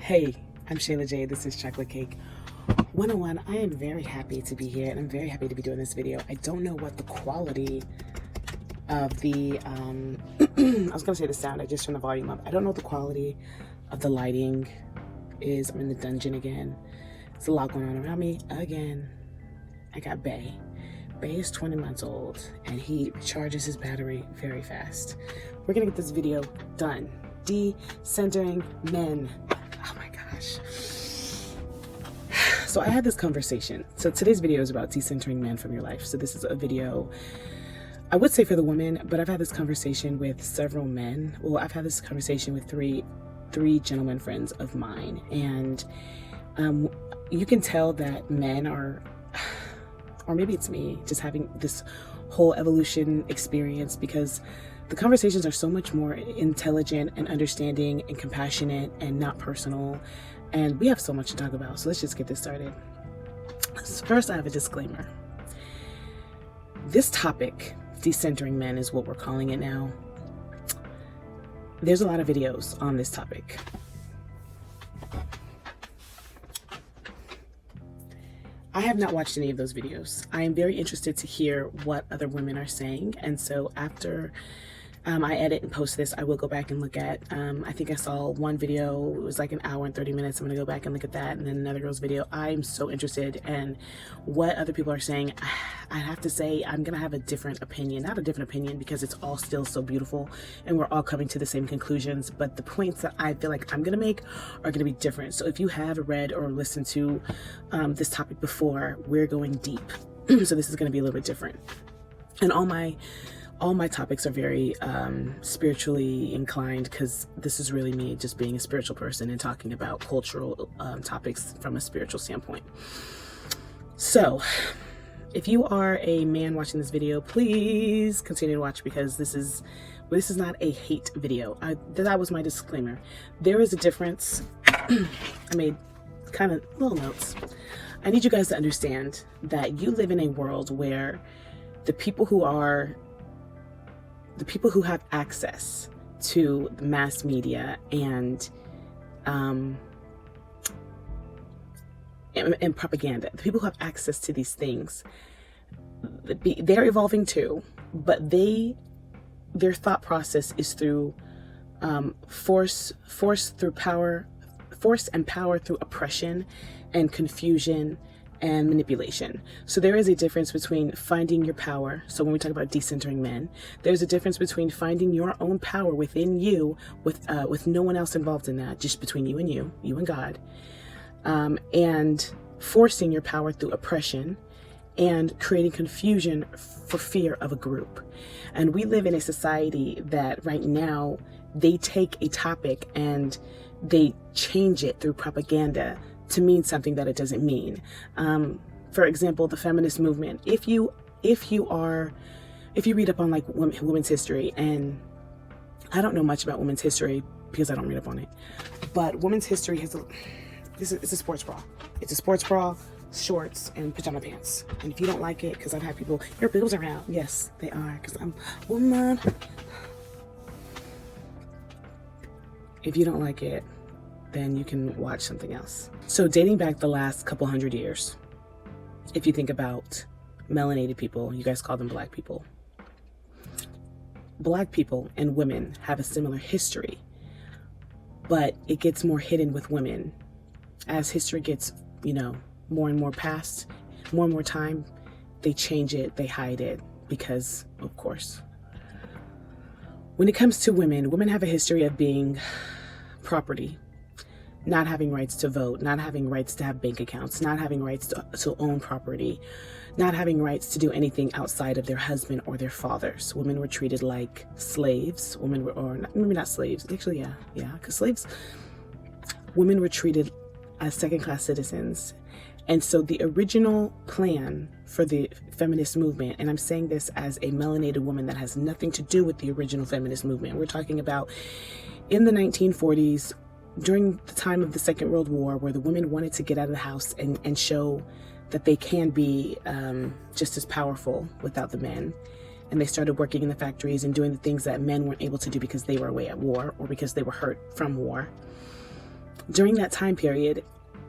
Hey, I'm Shayla J. This is Chocolate Cake 101. I am very happy to be here and I'm very happy to be doing this video. I don't know what the quality of the, I was going to say the sound, I just turned the volume up. I don't know what the quality of the lighting is. I'm in the dungeon again. There's a lot going on around me again. I got Bay. Bay is 20 months old and he recharges his battery very fast. We're going to get this video done. Decentering men. Oh my gosh. So I had this conversation. So today's video is about decentering men from your life. So this is a video, I would say for the women, but I've had this conversation with several men. Well, I've had this conversation with three gentlemen friends of mine. And you can tell that men are, or maybe it's me, just having this whole evolution experience, because the conversations are so much more intelligent and understanding and compassionate and not personal. And we have so much to talk about. So let's just get this started. First, I have a disclaimer. This topic, decentering men, is what we're calling it now. There's a lot of videos on this topic. I have not watched any of those videos. I am very interested to hear what other women are saying. And so after I edit and post this, I will go back and look at, I think I saw one video, it was like an hour and 30 minutes. I'm gonna go back and look at that, and then another girl's video. I'm so interested in what other people are saying. I have to say, I'm gonna have a different opinion, not a different opinion because it's all still so beautiful and we're all coming to the same conclusions, but the points that I feel like I'm gonna make are gonna be different. So if you have read or listened to this topic before, we're going deep. So this is gonna be a little bit different. And all my topics are very spiritually inclined, because this is really me just being a spiritual person and talking about cultural topics from a spiritual standpoint. So if you are a man watching this video, please continue to watch, because this is not a hate video. That was my disclaimer. There is a difference. I made kind of little notes. I need you guys to understand that you live in a world where the people who have access to the mass media and propaganda, the people who have access to these things, they're evolving too, but their thought process is through force and power through oppression and confusion and manipulation. So there is a difference between finding your power. So when we talk about decentering men, there's a difference between finding your own power within you with no one else involved in that, just between you and God, and forcing your power through oppression and creating confusion for fear of a group. And we live in a society that right now, they take a topic and they change it through propaganda to mean something that it doesn't mean. For example, the feminist movement. If you read up on like women's history, and I don't know much about women's history because I don't read up on it, but women's history has it's a sports bra. It's a sports bra, shorts, and pajama pants. And if you don't like it, because I've had people, your boobs are out. Yes, they are, because I'm a woman. If you don't like it, then you can watch something else. So dating back the last couple hundred years, if you think about melanated people, you guys call them black people. Black people and women have a similar history, but it gets more hidden with women. As history gets, more and more past, more and more time, they change it, they hide it, because, of course. When it comes to women, women have a history of being property, not having rights to vote, not having rights to have bank accounts, not having rights to own property, not having rights to do anything outside of their husband or their fathers. Women were treated like slaves. Women were, or maybe not slaves, actually, yeah, because women were treated as second-class citizens. And so the original plan for the feminist movement, and I'm saying this as a melanated woman that has nothing to do with the original feminist movement. We're talking about in the 1940s, during the time of the Second World War, where the women wanted to get out of the house and show that they can be just as powerful without the men. And they started working in the factories and doing the things that men weren't able to do because they were away at war or because they were hurt from war. during that time period,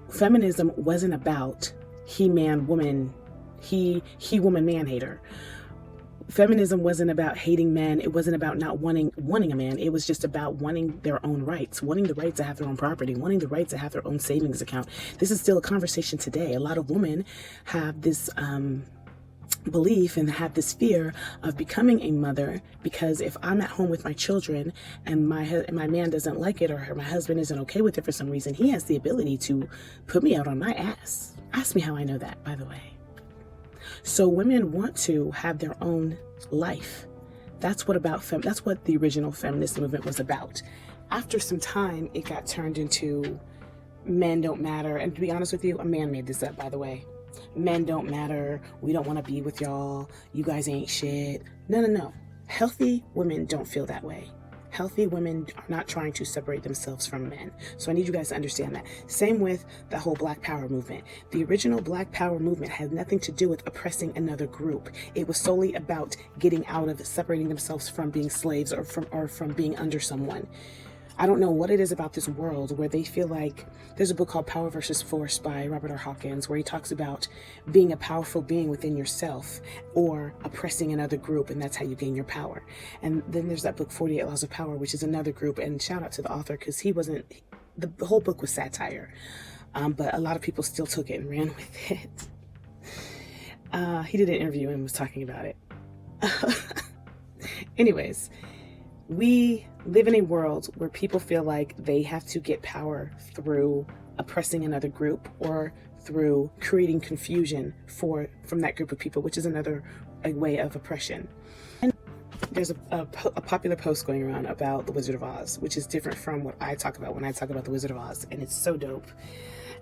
feminism wasn't about he man woman, he woman man hater. Feminism wasn't about hating men. It wasn't about not wanting a man. It was just about wanting their own rights, wanting the right to have their own property, wanting the right to have their own savings account. This is still a conversation today. A lot of women have this belief and have this fear of becoming a mother, because if I'm at home with my children and my man doesn't like it, or my husband isn't okay with it for some reason, he has the ability to put me out on my ass. Ask me how I know that, by the way. So women want to have their own life. That's what the original feminist movement was about. After some time, it got turned into men don't matter. And to be honest with you, a man made this up, by the way. Men don't matter. We don't want to be with y'all. You guys ain't shit. No. Healthy women don't feel that way. Healthy women are not trying to separate themselves from men. So I need you guys to understand that. Same with the whole Black Power movement. The original Black Power movement had nothing to do with oppressing another group. It was solely about getting out of separating themselves from being slaves or from being under someone. I don't know what it is about this world where they feel like, there's a book called Power versus Force by Robert R. Hawkins, where he talks about being a powerful being within yourself or oppressing another group, and that's how you gain your power. And then there's that book 48 Laws of Power, which is another group, and shout out to the author, because the whole book was satire, but a lot of people still took it and ran with it. He did an interview and was talking about it. Anyways, we live in a world where people feel like they have to get power through oppressing another group or through creating confusion from that group of people, which is a way of oppression. And there's a popular post going around about the Wizard of Oz, which is different from what I talk about when I talk about the Wizard of Oz, and it's so dope.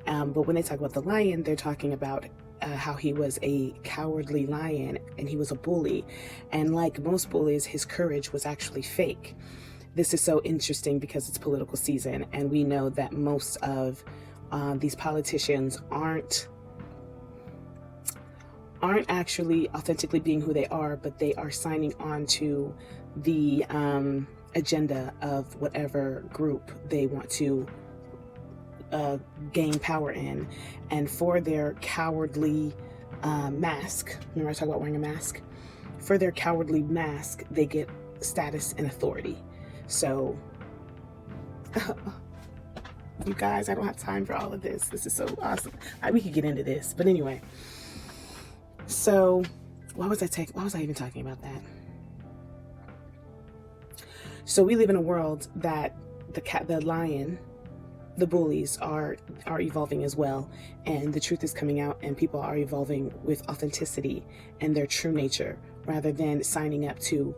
But when they talk about the lion, they're talking about how he was a cowardly lion and he was a bully. And like most bullies, his courage was actually fake. This is so interesting because it's political season, and we know that most of these politicians aren't actually authentically being who they are, but they are signing on to the agenda of whatever group they want to gain power in. And for their cowardly mask, remember I talked about wearing a mask? For their cowardly mask, they get status and authority. So, you guys, I don't have time for all of this. This is so awesome. We could get into this, but anyway. So, why was I even talking about that? So we live in a world that the lion, the bullies are evolving as well, and the truth is coming out, and people are evolving with authenticity and their true nature, rather than signing up to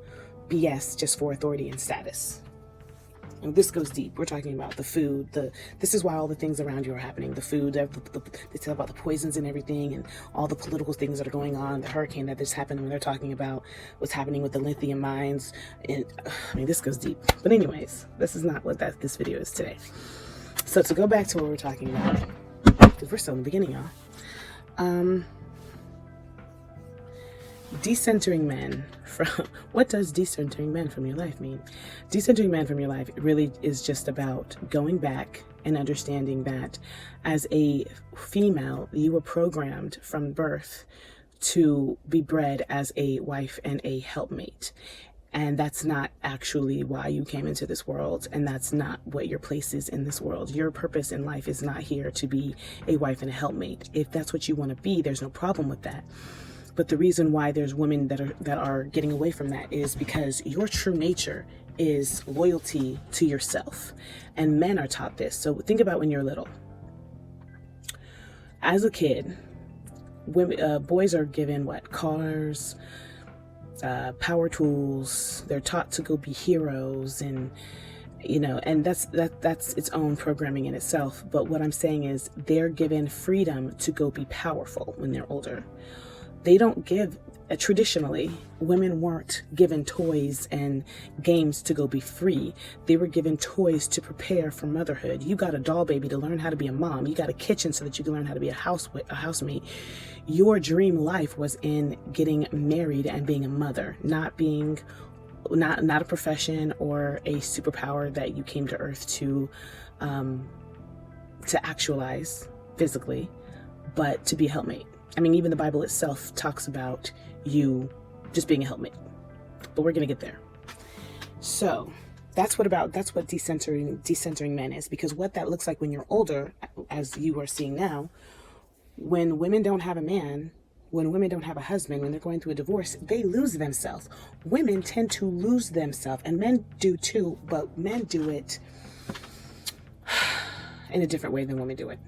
BS just for authority and status. And this goes deep. We're talking about the food. This is why all the things around you are happening. The food, they tell about the poisons and everything, and all the political things that are going on. The hurricane that just happened, when they're talking about what's happening with the lithium mines. And I mean, this goes deep. But anyways, this is not what this video is today. So to go back to what we're talking about, because we're still in the beginning, y'all. Decentering men what does decentering men from your life mean? Decentering men from your life really is just about going back and understanding that as a female, you were programmed from birth to be bred as a wife and a helpmate. And that's not actually why you came into this world, and that's not what your place is in this world. Your purpose in life is not here to be a wife and a helpmate. If that's what you want to be, there's no problem with that. But the reason why there's women that are getting away from that is because your true nature is loyalty to yourself. And men are taught this. So think about when you're little. As a kid, boys are given what? Cars, power tools. They're taught to go be heroes, and and that's its own programming in itself. But what I'm saying is they're given freedom to go be powerful when they're older. They don't give, traditionally, women weren't given toys and games to go be free. They were given toys to prepare for motherhood. You got a doll baby to learn how to be a mom. You got a kitchen so that you can learn how to be a housemate. Your dream life was in getting married and being a mother, not a profession or a superpower that you came to earth to to actualize physically, but to be a helpmate. I mean, even the Bible itself talks about you just being a helpmate, but we're going to get there. So that's what decentering men is, because what that looks like when you're older, as you are seeing now, when women don't have a man, when women don't have a husband, when they're going through a divorce, they lose themselves. Women tend to lose themselves, and men do too, but men do it in a different way than women do it.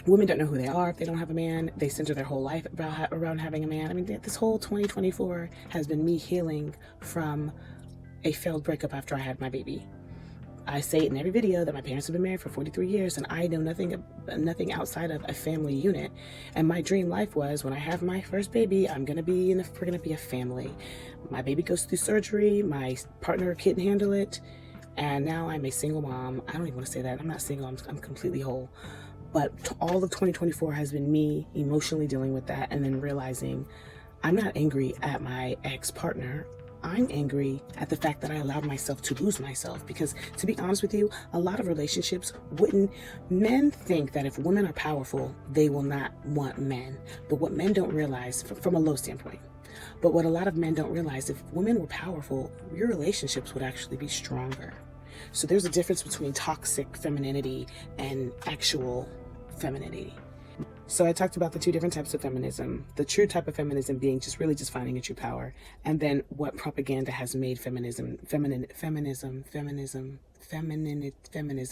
Women don't know who they are if they don't have a man. They center their whole life around having a man. I mean, this whole 2024 has been me healing from a failed breakup after I had my baby. I say it in every video that my parents have been married for 43 years and I know nothing outside of a family unit. And my dream life was, when I have my first baby, we're gonna be a family. My baby goes through surgery, my partner couldn't handle it, and now I'm a single mom. I don't even want to say that. I'm not single, I'm completely whole. But all of 2024 has been me emotionally dealing with that, and then realizing I'm not angry at my ex-partner. I'm angry at the fact that I allowed myself to lose myself, because, to be honest with you, a lot of relationships men think that if women are powerful, they will not want men. But what men don't realize, from a low standpoint, but what a lot of men don't realize, if women were powerful, your relationships would actually be stronger. So there's a difference between toxic femininity and actual femininity. So I talked about the two different types of feminism. The true type of feminism being just finding your true power, and then what propaganda has made feminism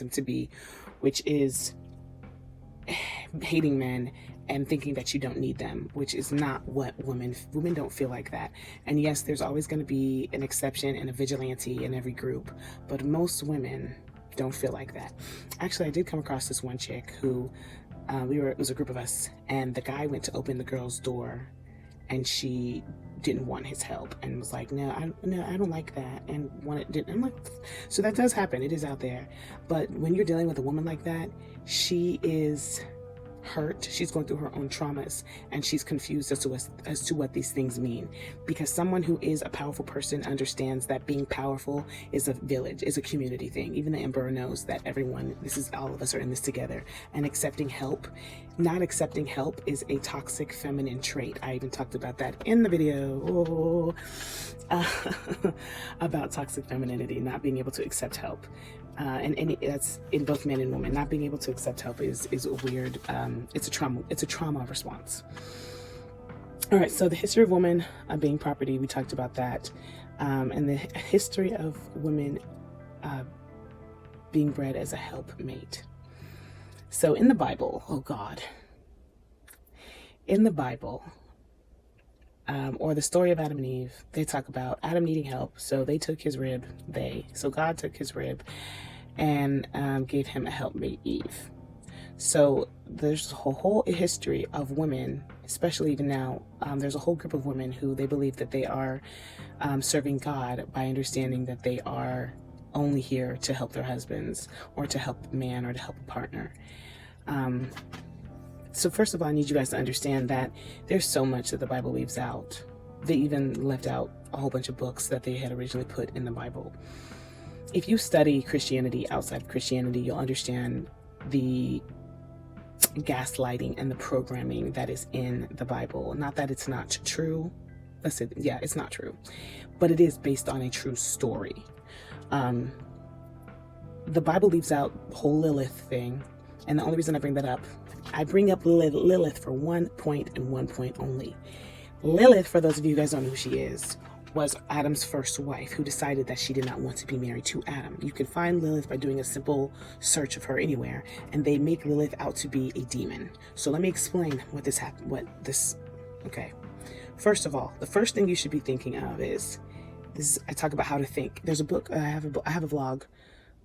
to be, which is hating men and thinking that you don't need them, which is not what women don't feel like that. And yes, there's always going to be an exception and a vigilante in every group, but most women don't feel like that. Actually, I did come across this one chick who it was a group of us, and the guy went to open the girl's door and she didn't want his help and was like, no, I don't like that, and I'm like, so that does happen. It is out there. But when you're dealing with a woman like that, she is hurt, she's going through her own traumas, and she's confused as to what these things mean, because someone who is a powerful person understands that being powerful is a village, is a community thing. Even the emperor knows that all of us are in this together, and not accepting help is a toxic feminine trait. I even talked about that in the video about toxic femininity, not being able to accept help. And that's in both men and women. Not being able to accept help is a weird, it's a trauma response. All right, so the history of women being property, we talked about that, and the history of women being bred as a helpmate. So in the Bible, in the Bible, or the story of Adam and Eve, they talk about Adam needing help, so they took his rib. So God took his rib and gave him a helpmate, Eve. So there's a whole history of women, especially even now. There's a whole group of women who they believe that they are serving God by understanding that they are only here to help their husbands, or to help a man, or to help a partner. So first of all, I need you guys to understand that there's so much that the Bible leaves out. They even left out a whole bunch of books that they had originally put in the Bible. If you study Christianity outside of Christianity, you'll understand the gaslighting and the programming that is in the Bible. Not that it's not true. It's not true. But it is based on a true story. The Bible leaves out the whole Lilith thing. And the only reason I bring that up, I bring up Lilith for one point and one point only. Lilith, for those of you who guys don't know who she is, was Adam's first wife, who decided that she did not want to be married to Adam. You can find Lilith by doing a simple search of her anywhere, and they make Lilith out to be a demon. So let me explain okay. First of all, the first thing you should be thinking of is I talk about how to think. There's a book, I have a vlog,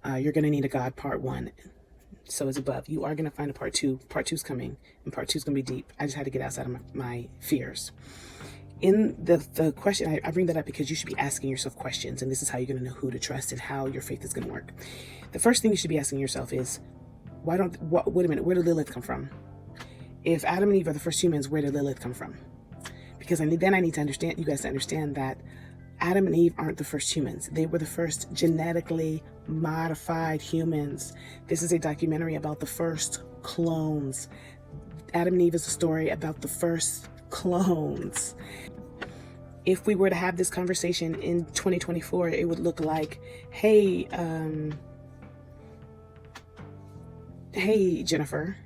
You're Gonna Need a God, part 1. So it's above. You are going to find a part 2. Part 2 is coming, and part 2 is going to be deep. I just had to get outside of my fears. In the question, I bring that up because you should be asking yourself questions, and this is how you're going to know who to trust and how your faith is going to work. The first thing you should be asking yourself is, wait a minute, where did Lilith come from? If Adam and Eve are the first humans, where did Lilith come from? Because then I need to understand, you guys to understand that Adam and Eve aren't the first humans. They were the first genetically modified humans. This is a documentary about the first clones. Adam and Eve is a story about the first clones. If we were to have this conversation in 2024, it would look like, hey Jennifer,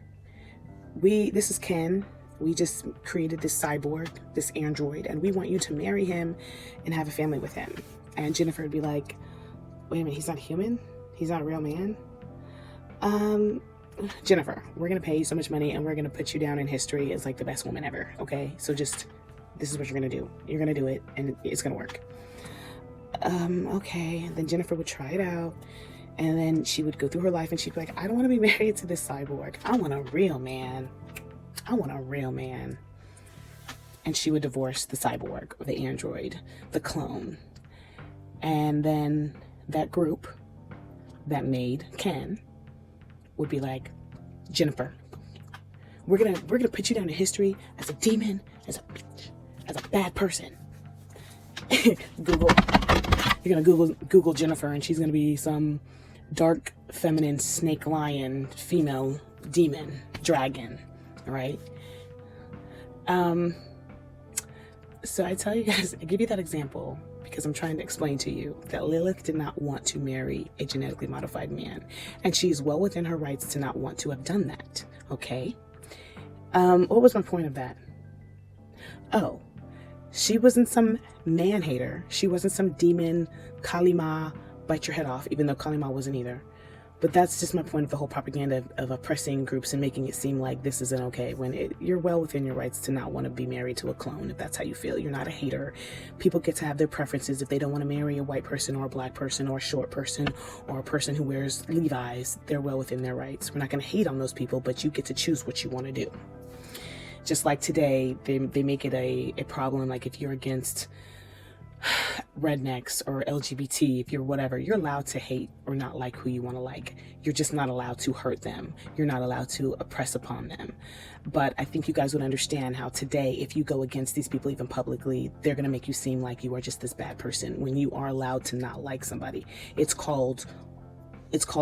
this is Ken. We just created this cyborg, this android, and we want you to marry him and have a family with him. And Jennifer would be like, wait a minute, he's not human? He's not a real man? Jennifer, we're gonna pay you so much money and we're gonna put you down in history as like the best woman ever, okay? So just, this is what you're gonna do. You're gonna do it and it's gonna work. Okay. And then Jennifer would try it out, and then she would go through her life and she'd be like, I don't wanna be married to this cyborg. I want a real man. I want a real man. And she would divorce the cyborg, or the android, the clone. And then that group that made Ken would be like, Jennifer, we're gonna put you down in history as a demon, as a bitch, as a bad person. You're gonna Google Jennifer, and she's gonna be some dark feminine snake lion female demon dragon. Right? So I tell you guys, I give you that example because I'm trying to explain to you that Lilith did not want to marry a genetically modified man, and she is well within her rights to not want to have done that. Okay? What was my point of that? Oh, she wasn't some man hater. She wasn't some demon Kalima bite your head off, even though Kalima wasn't either. But that's just my point of the whole propaganda of oppressing groups and making it seem like this isn't okay, when you're well within your rights to not want to be married to a clone if that's how you feel. You're not a hater. People get to have their preferences. If they don't want to marry a white person or a black person or a short person or a person who wears Levi's, they're well within their rights. We're not going to hate on those people, but you get to choose what you want to do. Just like today, they make it a problem, like if you're against rednecks or LGBT, if you're whatever, you're allowed to hate or not like who you want to like. You're just not allowed to hurt them. You're not allowed to oppress upon them. But I think you guys would understand how today, if you go against these people even publicly, they're going to make you seem like you are just this bad person when you are allowed to not like somebody. It's called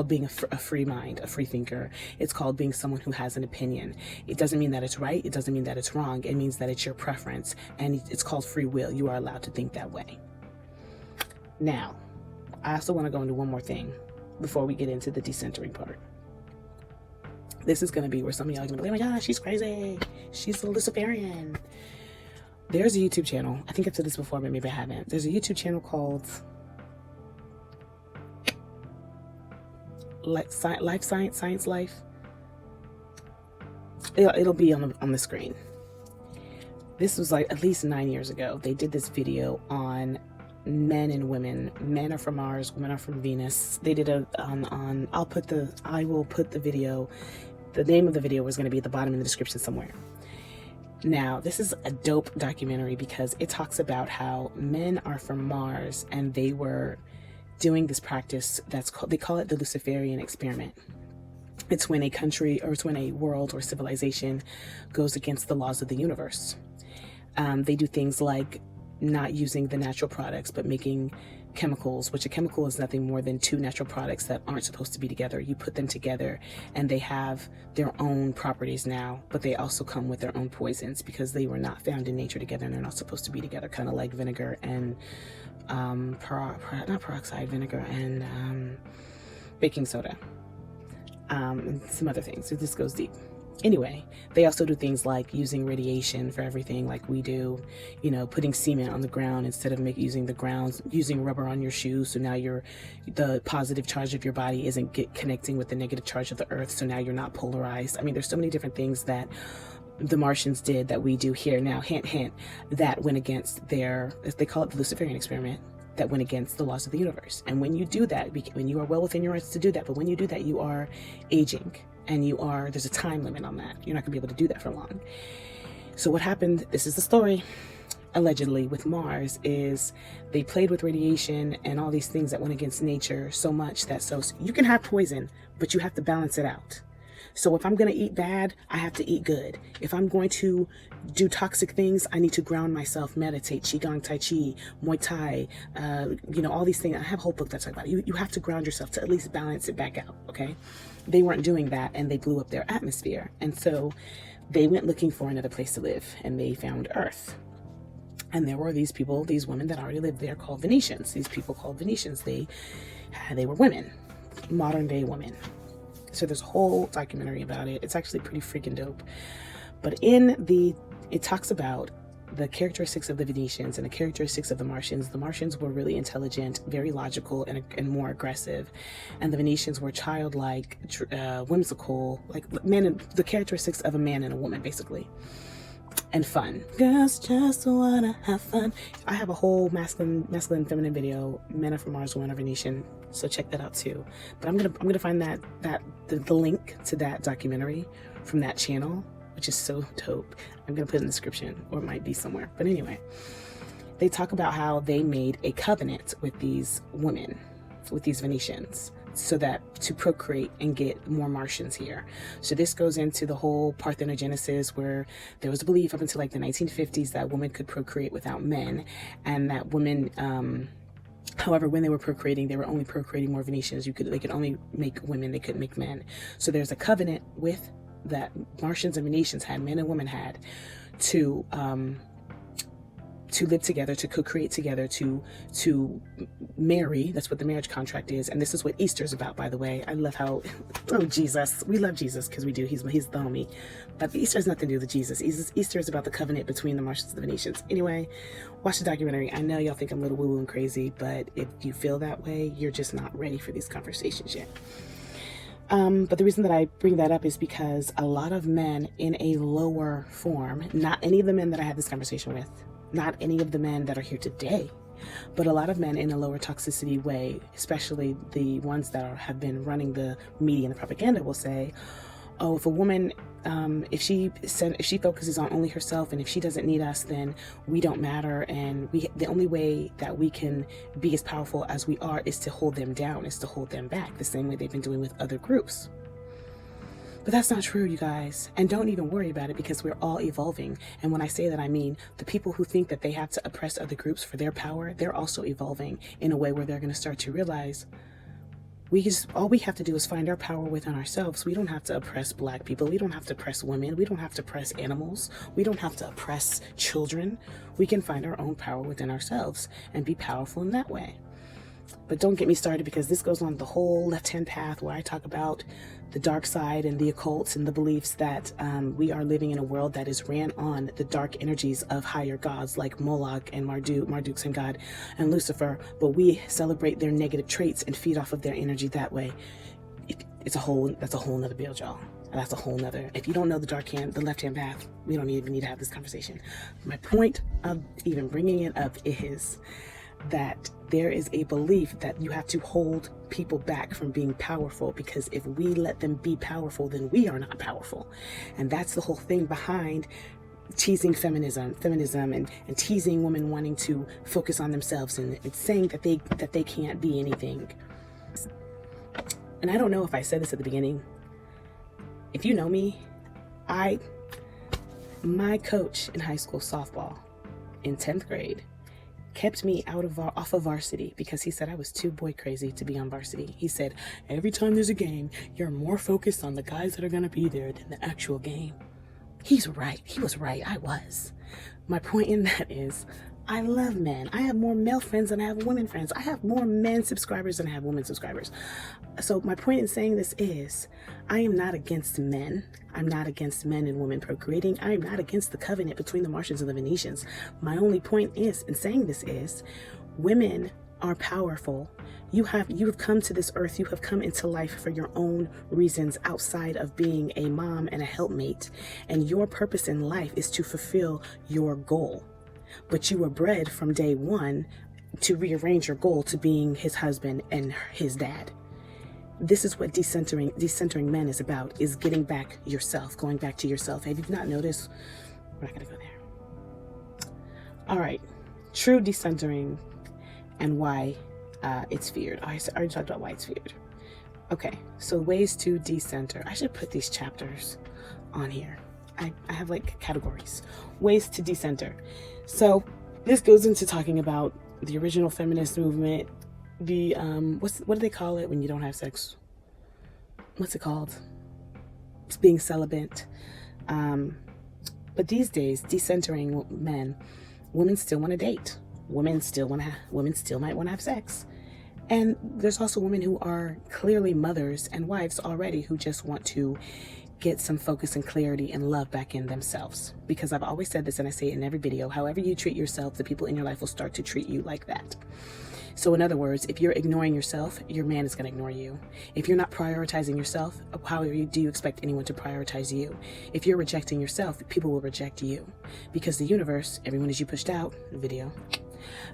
being a free mind, a free thinker. It's called being someone who has an opinion. It doesn't mean that it's right. It doesn't mean that it's wrong. It means that it's your preference, and it's called free will. You are allowed to think that way. Now, I also want to go into one more thing before we get into the decentering part. This is going to be where some of y'all are going to be like, oh my gosh, she's crazy. She's a Luciferian. There's a YouTube channel. I think I've said this before, but maybe I haven't. There's a YouTube channel called Life Science Life. It'll be on the screen. This was like at least 9 years ago. They did this video on men and women. Men are from Mars, women are from Venus. They did I will put the video. The name of the video was going to be at the bottom in the description somewhere. Now, this is a dope documentary because it talks about how men are from Mars and they were doing this practice they call it the Luciferian experiment. It's when a country, or it's when a world or civilization goes against the laws of the universe. They do things like not using the natural products, but making chemicals, which a chemical is nothing more than two natural products that aren't supposed to be together. You put them together and they have their own properties now, but they also come with their own poisons because they were not found in nature together and they're not supposed to be together, kind of like vinegar and not peroxide, vinegar and baking soda, and some other things. So this goes deep. Anyway, they also do things like using radiation for everything, like we do, putting cement on the ground instead of using the ground, using rubber on your shoes. So now the positive charge of your body isn't connecting with the negative charge of the earth. So now you're not polarized. I mean, there's so many different things that the Martians did that we do here. Now, hint, hint, that went against they call it the Luciferian experiment, that went against the laws of the universe. And when you do that, when you are well within your rights to do that, but when you do that, you are aging. And there's a time limit on that. You're not gonna be able to do that for long. So what happened, this is the story, allegedly, with Mars, is they played with radiation and all these things that went against nature so much that, so you can have poison, but you have to balance it out. So if I'm going to eat bad, I have to eat good. If I'm going to do toxic things, I need to ground myself, meditate, Qigong, Tai Chi, Muay Thai, all these things. I have a whole book that talks about it. You have to ground yourself to at least balance it back out, okay? They weren't doing that, and they blew up their atmosphere. And so they went looking for another place to live, and they found Earth. And there were these people, these women that already lived there called Venetians. These people called Venetians, they were women, modern day women. So there's a whole documentary about it. It's actually pretty freaking dope. But it talks about the characteristics of the Venetians and the characteristics of the Martians. The Martians were really intelligent, very logical, and more aggressive. And the Venetians were childlike, whimsical, like the characteristics of a man and a woman, basically. And fun. Girls just wanna have fun. I have a whole masculine, feminine video, Men Are From Mars, Women Are Venetian. So check that out too. But I'm gonna find the link to that documentary from that channel, which is so dope. I'm gonna put it in the description, or it might be somewhere. But anyway, they talk about how they made a covenant with these women, with these Venetians, so that to procreate and get more Martians here. So this goes into the whole parthenogenesis, where there was a belief up until like the 1950s that women could procreate without men, and that women, however, when they were procreating, they were only procreating more Venetians. They could only make women, they couldn't make men. So there's a covenant with that Martians and Venetians had, men and women had, to live together, to co-create together, to marry. That's what the marriage contract is. And this is what Easter is about, by the way. I love how, oh, Jesus. We love Jesus because we do. He's the homie. But Easter has nothing to do with Jesus. Easter is about the covenant between the Martians and the Venetians. Anyway, watch the documentary. I know y'all think I'm a little woo-woo and crazy, but if you feel that way, you're just not ready for these conversations yet. But the reason that I bring that up is because a lot of men in a lower form, not any of the men that I had this conversation with, not any of the men that are here today, but a lot of men in a lower toxicity way, especially the ones that have been running the media and the propaganda, will say, oh, if a woman, if she focuses on only herself, and if she doesn't need us, then we don't matter, and the only way that we can be as powerful as we are is to hold them down, is to hold them back, the same way they've been doing with other groups. But that's not true, you guys. And don't even worry about it, because we're all evolving. And when I say that, I mean the people who think that they have to oppress other groups for their power, they're also evolving in a way where they're going to start to realize all we have to do is find our power within ourselves. We don't have to oppress Black people. We don't have to oppress women. We don't have to oppress animals. We don't have to oppress children. We can find our own power within ourselves and be powerful in that way. But don't get me started, because this goes on the whole left-hand path, where I talk about the dark side and the occult and the beliefs that we are living in a world that is ran on the dark energies of higher gods like Moloch and Marduk's and God and Lucifer, but we celebrate their negative traits and feed off of their energy that way. That's a whole nother build, y'all. That's a whole nother. If you don't know the left-hand path, we don't even need to have this conversation. My point of even bringing it up is that there is a belief that you have to hold people back from being powerful, because if we let them be powerful, then we are not powerful. And that's the whole thing behind teasing feminism and teasing women wanting to focus on themselves, and it's saying that they can't be anything. And I don't know if I said this at the beginning. If you know me, my coach in high school softball in 10th grade kept me off of varsity, because he said I was too boy crazy to be on varsity. He said, every time there's a game, you're more focused on the guys that are going to be there than the actual game. He's right. He was right. I was. My point in that is, I love men. I have more male friends than I have women friends. I have more men subscribers than I have women subscribers. So my point in saying this is, I am not against men. I'm not against men and women procreating. I am not against the covenant between the Martians and the Venetians. My only point is, in saying this is, women are powerful. You have come to this earth, you have come into life for your own reasons outside of being a mom and a helpmate. And your purpose in life is to fulfill your goal. But you were bred from day one to rearrange your goal to being his husband and his dad. This is what decentering men is about, is getting back yourself, going back to yourself. Have you not noticed? We're not going to go there. All right. True decentering and why it's feared. I already talked about why it's feared. Okay, so ways to decenter. I should put these chapters on here. I have like categories. Ways to decenter. So this goes into talking about the original feminist movement, the what do they call it when you don't have sex? What's it called? It's being celibate. But these days, decentering men, women still want to date. Women still might want to have sex. And there's also women who are clearly mothers and wives already who just want to get some focus and clarity and love back in themselves. Because I've always said this, and I say it in every video, however you treat yourself, the people in your life will start to treat you like that. So in other words, if you're ignoring yourself, your man is going to ignore you. If you're not prioritizing yourself, how do you expect anyone to prioritize you? If you're rejecting yourself, people will reject you. Because the universe, everyone as you pushed out, video,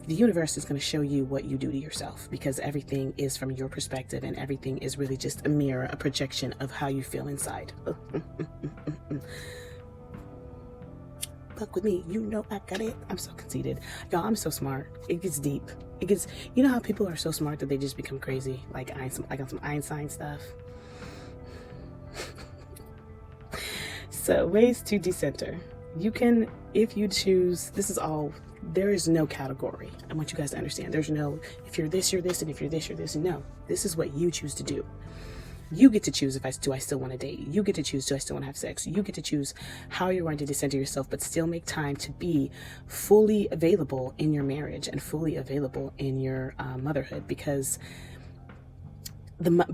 the universe is going to show you what you do to yourself, because everything is from your perspective and everything is really just a mirror, a projection of how you feel inside. Fuck with me, you know I got it. I'm so conceited. Y'all, I'm so smart. It gets deep. It gets, you know how people are so smart that they just become crazy? Like on some Einstein stuff. So ways to decenter. You can, if you choose, this is all, there is no category. I want you guys to understand. There's no, if you're this, you're this, and if you're this, you're this. No, this is what you choose to do. You get to choose do I still want to date? You get to choose, do I still want to have sex? You get to choose how you're going to decenter yourself, but still make time to be fully available in your marriage and fully available in your motherhood, because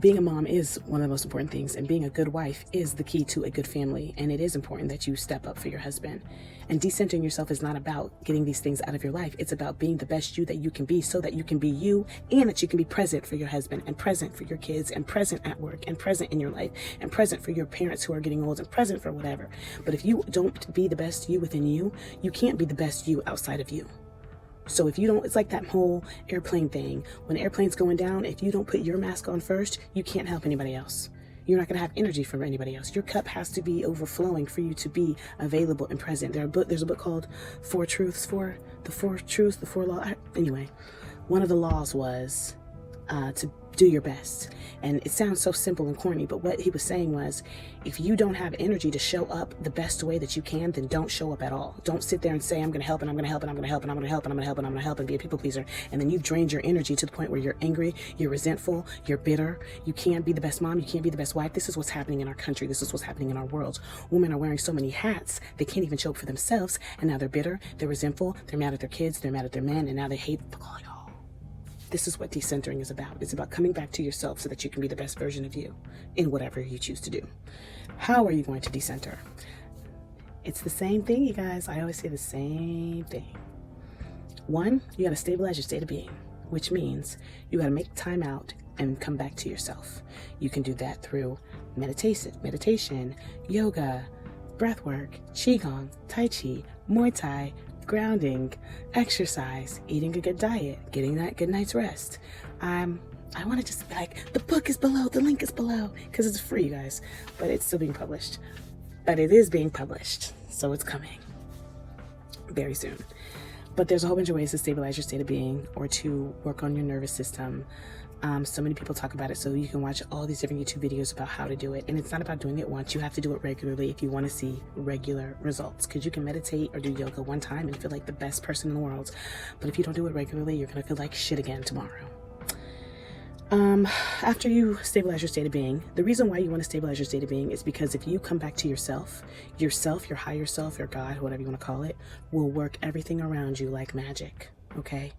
being a mom is one of the most important things, and being a good wife is the key to a good family. And it is important that you step up for your husband. And decentering yourself is not about getting these things out of your life. It's about being the best you that you can be, so that you can be you, and that you can be present for your husband, and present for your kids, and present at work, and present in your life, and present for your parents who are getting old, and present for whatever. But if you don't be the best you within you, you can't be the best you outside of you. So if you don't, it's like that whole airplane thing. When the airplane's going down, if you don't put your mask on first, you can't help anybody else. You're not going to have energy for anybody else. Your cup has to be overflowing for you to be available and present. There's a book called the Four Laws. Anyway, one of the laws was to do your best. And it sounds so simple and corny, but what he was saying was, if you don't have energy to show up the best way that you can, then don't show up at all. Don't sit there and say, I'm going to help, and I'm going to help, and I'm going to help, and I'm going to help, and I'm going to help, and I'm going to help, and be a people pleaser. And then you've drained your energy to the point where you're angry, you're resentful, you're bitter. You can't be the best mom. You can't be the best wife. This is what's happening in our country. This is what's happening in our world. Women are wearing so many hats, they can't even show up for themselves. And now they're bitter, they're resentful, they're mad at their kids, they're mad at their men, and now they hate God. This is what decentering is about. It's about coming back to yourself so that you can be the best version of you in whatever you choose to do. How are you going to decenter? It's the same thing, you guys. I always say the same thing. One, you got to stabilize your state of being, which means you got to make time out and come back to yourself. You can do that through meditation, yoga, breath work, qigong, tai chi, muay thai, grounding, exercise, eating a good diet, getting that good night's rest. I want to just be like, the book is below, the link is below, because it's free, you guys, but it's still being published. But it is being published, so it's coming very soon. But there's a whole bunch of ways to stabilize your state of being or to work on your nervous system. So many people talk about it, so you can watch all these different YouTube videos about how to do it. And it's not about doing it once. You have to do it regularly if you want to see regular results, because you can meditate or do yoga one time and feel like the best person in the world. But if you don't do it regularly, you're going to feel like shit again tomorrow. After you stabilize your state of being, the reason why you want to stabilize your state of being is because if you come back to yourself, your higher self, your God, whatever you want to call it, will work everything around you like magic. Okay?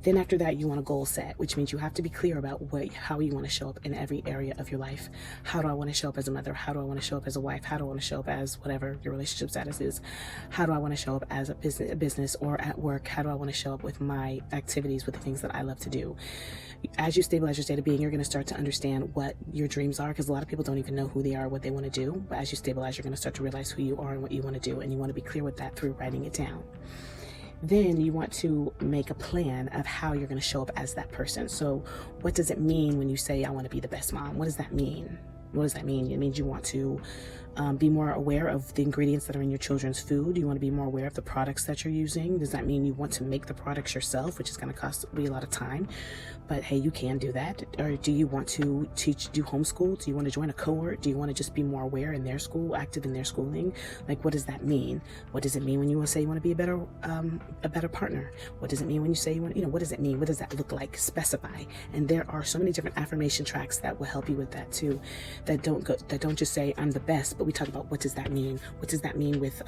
Then after that, you want a goal set, which means you have to be clear about how you want to show up in every area of your life. How do I want to show up as a mother? How do I want to show up as a wife? How do I want to show up as whatever your relationship status is? How do I want to show up as a business or at work? How do I want to show up with my activities, with the things that I love to do? As you stabilize your state of being, you're going to start to understand what your dreams are, because a lot of people don't even know who they are, what they want to do. But as you stabilize, you're going to start to realize who you are and what you want to do. And you want to be clear with that through writing it down. Then you want to make a plan of how you're going to show up as that person. So what does it mean when you say, I want to be the best mom? What does that mean? What does that mean? It means you want to Be more aware of the ingredients that are in your children's food. You want to be more aware of the products that you're using. Does that mean you want to make the products yourself, which is going to cost you a lot of time? But hey, you can do that. Or do you want to do homeschool? Do you want to join a cohort? Do you want to just be more aware in their school, active in their schooling? Like, what does that mean? What does it mean when you want to say you want to be a better partner? What does it mean when you say you want, what does it mean? What does that look like? Specify. And there are so many different affirmation tracks that will help you with that too. That don't just say I'm the best, but we talk about what does that mean? What does that mean with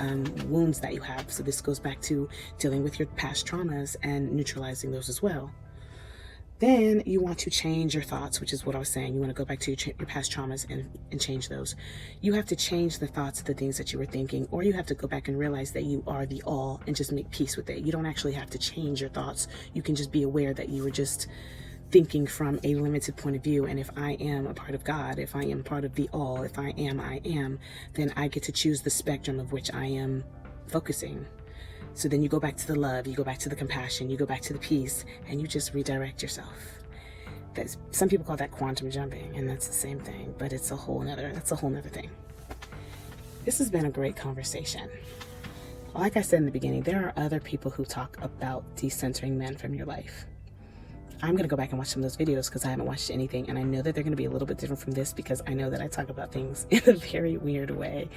wounds that you have? So this goes back to dealing with your past traumas and neutralizing those as well. Then you want to change your thoughts, which is what I was saying. You want to go back to your past traumas and change those. You have to change the thoughts of the things that you were thinking, or you have to go back and realize that you are the all and just make peace with it. You don't actually have to change your thoughts. You can just be aware that you were just thinking from a limited point of view. And if I am a part of God, if I am part of the all, if I am, then I get to choose the spectrum of which I am focusing. So then you go back to the love, you go back to the compassion, you go back to the peace, and you just redirect yourself. Some people call that quantum jumping, and that's the same thing, but that's a whole nother thing. This has been a great conversation. Like I said in the beginning, there are other people who talk about decentering men from your life. I'm going to go back and watch some of those videos because I haven't watched anything, and I know that they're going to be a little bit different from this because I know that I talk about things in a very weird way,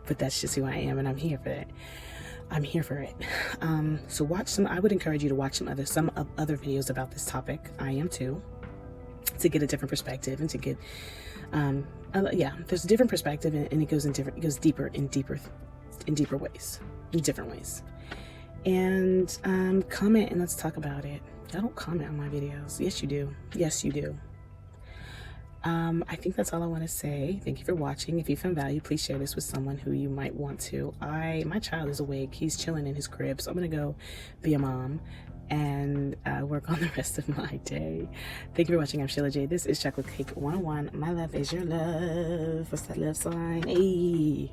but that's just who I am, and I'm here for it. So I would encourage you to watch some other videos about this topic. I am too, to get a different perspective and to get, there's a different perspective, and it goes deeper in different ways. And comment and let's talk about it. I don't comment on my videos. Yes, you do. I think that's all I want to say. Thank you for watching. If you found value, please share this with someone who you might want to. My child is awake. He's chilling in his crib, so I'm going to go be a mom and work on the rest of my day. Thank you for watching. I'm Sheila J. This is Chocolate Cake 101. My love is your love. What's that love sign? Hey.